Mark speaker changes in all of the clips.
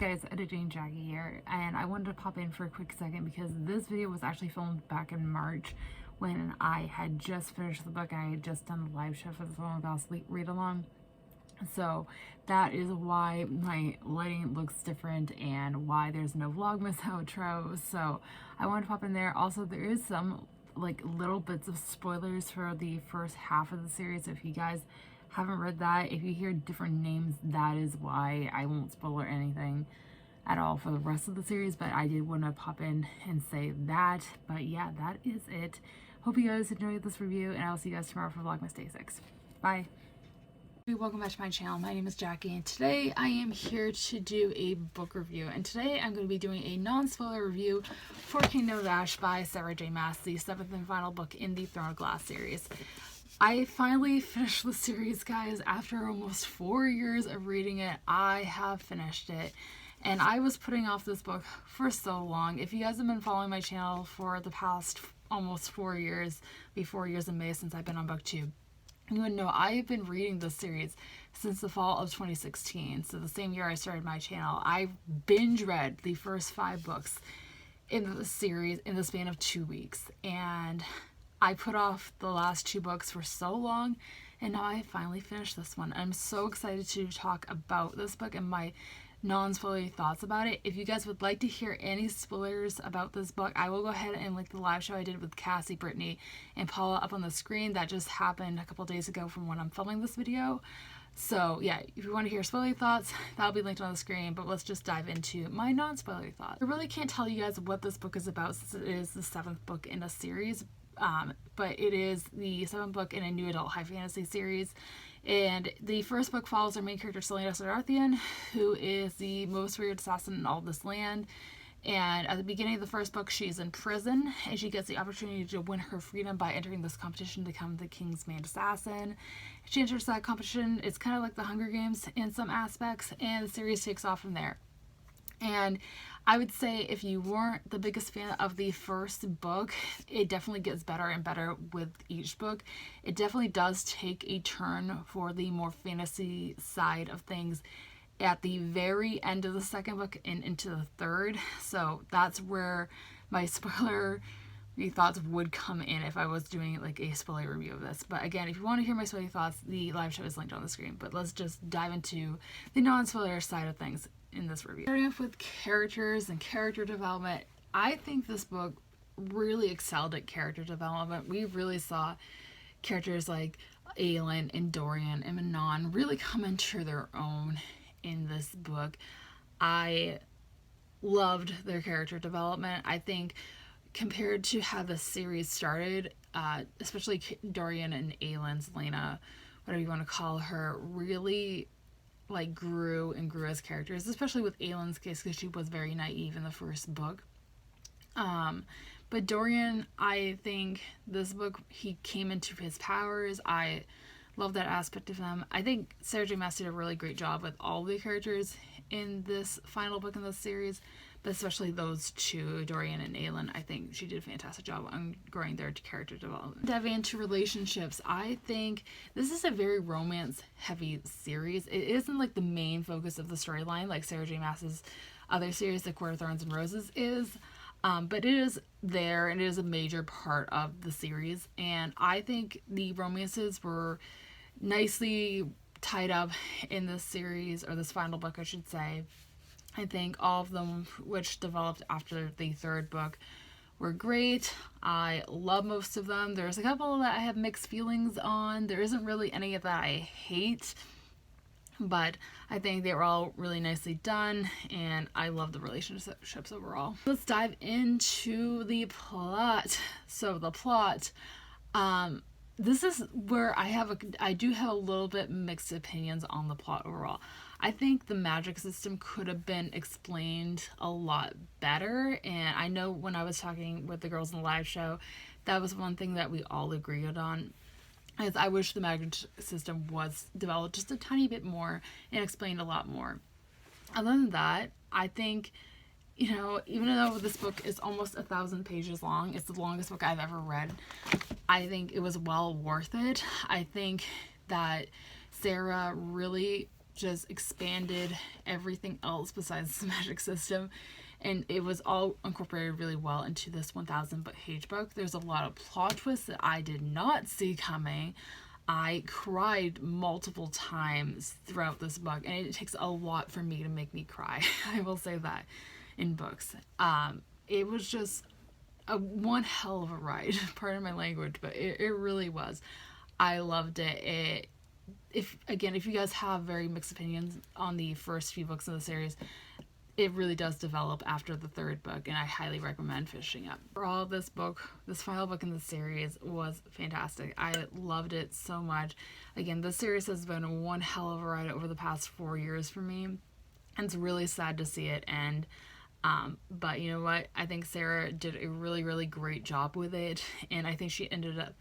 Speaker 1: guys, Editing Jackie here, and I wanted to pop in for a quick second because this video was actually filmed back in March when I had just finished the book and I had just done the live show for the Throne of Glass read along. So that is why my lighting looks different and why there's no Vlogmas outro. So I wanted to pop in there. Also, there is some like little bits of spoilers for the first half of the series. So if you guys haven't read that, if you hear different names, that is why. I won't spoil anything at all for the rest of the series, but I did want to pop in and say that. But yeah, that is it. Hope you guys enjoyed this review, and I'll see you guys tomorrow for Vlogmas Day 6. Bye. Welcome back to my channel. My name is Jackie, and today I am here to do a book review. And today I'm going to be doing a non-spoiler review for Kingdom of Ash by Sarah J. Maas, the 7th and final book in the Throne of Glass series. I finally finished the series, guys. After almost 4 years of reading it, I have finished it. And I was putting off this book for so long. If you guys have been following my channel for the past almost 4 years, be 4 years in May since I've been on book 2, you would know I have been reading this series since the fall of 2016. So the same year I started my channel. I binge read the first 5 books in the series in the span of 2 weeks. And I put off the last 2 books for so long, and now I finally finished this one. I'm so excited to talk about this book and my non-spoilery thoughts about it. If you guys would like to hear any spoilers about this book, I will go ahead and link the live show I did with Cassie, Brittany, and Paula up on the screen. That just happened a couple days ago from when I'm filming this video. So yeah, if you want to hear spoilery thoughts, that'll be linked on the screen, but let's just dive into my non-spoilery thoughts. I really can't tell you guys what this book is about since it is the 7th book in a series. But it is the 7th book in a new adult high fantasy series, and the first book follows our main character Selena Sardarthian, who is the most feared assassin in all of this land. And at the beginning of the first book, she's in prison, and she gets the opportunity to win her freedom by entering this competition to become the king's main assassin. She enters that competition. It's kind of like the Hunger Games in some aspects, and the series takes off from there. And I would say if you weren't the biggest fan of the first book, it definitely gets better and better with each book. It definitely does take a turn for the more fantasy side of things at the very end of the second book and into the third. So that's where my spoiler thoughts would come in if I was doing like a spoiler review of this. But again, if you want to hear my spoiler thoughts, the live show is linked on the screen. But let's just dive into the non-spoiler side of things in this review. Starting off with characters and character development, I think this book really excelled at character development. We really saw characters like Aelin and Dorian and Manon really come into their own in this book. I loved their character development. I think compared to how the series started, especially Dorian and Aelin's Lena, whatever you want to call her, really like grew and grew as characters, especially with Aelin's case because she was very naive in the first book. But Dorian, I think this book, he came into his powers. I love that aspect of him. I think Sarah J. Maas did a really great job with all the characters in this final book in this series, but especially those two, Dorian and Aelin. I think she did a fantastic job on growing their character development. Diving into relationships, I think this is a very romance-heavy series. It isn't like the main focus of the storyline like Sarah J. Maas's other series, The Court of Thorns and Roses, is. But it is there, and it is a major part of the series. And I think the romances were nicely tied up in this series, or this final book, I should say. I think all of them, which developed after the 3rd book, were great. I love most of them. There's a couple that I have mixed feelings on. There isn't really any of that I hate, but I think they were all really nicely done, and I love the relationships overall. Let's dive into the plot. So the plot, this is where I do have a little bit mixed opinions on the plot overall. I think the magic system could have been explained a lot better, and I know when I was talking with the girls in the live show, that was one thing that we all agreed on. Is I wish the magic system was developed just a tiny bit more and explained a lot more. Other than that, I think, you know, even though this book is almost 1,000 pages long, it's the longest book I've ever read, I think it was well worth it. I think that Sarah really just expanded everything else besides the magic system, and it was all incorporated really well into this 1,000 page book. There's a lot of plot twists that I did not see coming. I cried multiple times throughout this book, and it takes a lot for me to make me cry. I will say that in books. It was just one hell of a ride. Pardon my language, but it really was. I loved it. If you guys have very mixed opinions on the first few books in the series, it really does develop after the third book, and I highly recommend finishing up. Overall, this final book in the series was fantastic. I loved it so much. Again, this series has been one hell of a ride over the past 4 years for me, and it's really sad to see it end. But you know what? I think Sarah did a really, really great job with it, and I think she ended up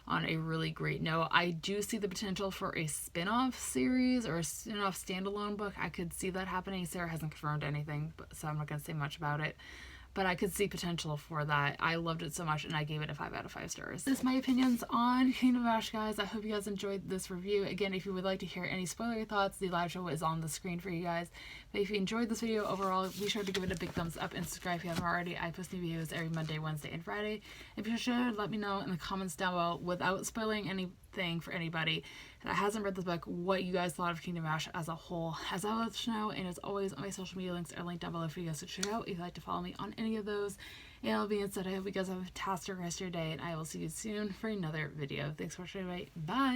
Speaker 1: on a really great note. I do see the potential for a spin-off series or a spin-off standalone book. I could see that happening. Sarah hasn't confirmed anything, so I'm not going to say much about it. But I could see potential for that. I loved it so much, and I gave it a 5 out of 5 stars. This is my opinions on Kingdom of Ash, guys. I hope you guys enjoyed this review. Again, if you would like to hear any spoiler thoughts, the live show is on the screen for you guys. But if you enjoyed this video overall, be sure to give it a big thumbs up and subscribe if you haven't already. I post new videos every Monday, Wednesday, and Friday. If you should, let me know in the comments down below, without spoiling anything for anybody that hasn't read this book, what you guys thought of Kingdom of Ash as a whole, as I'll let you know. And as always, all my social media links are linked down below for you guys to check out if you'd like to follow me on any of those. And all being said, I hope you guys have a fantastic rest of your day, and I will see you soon for another video. Thanks for watching. Bye.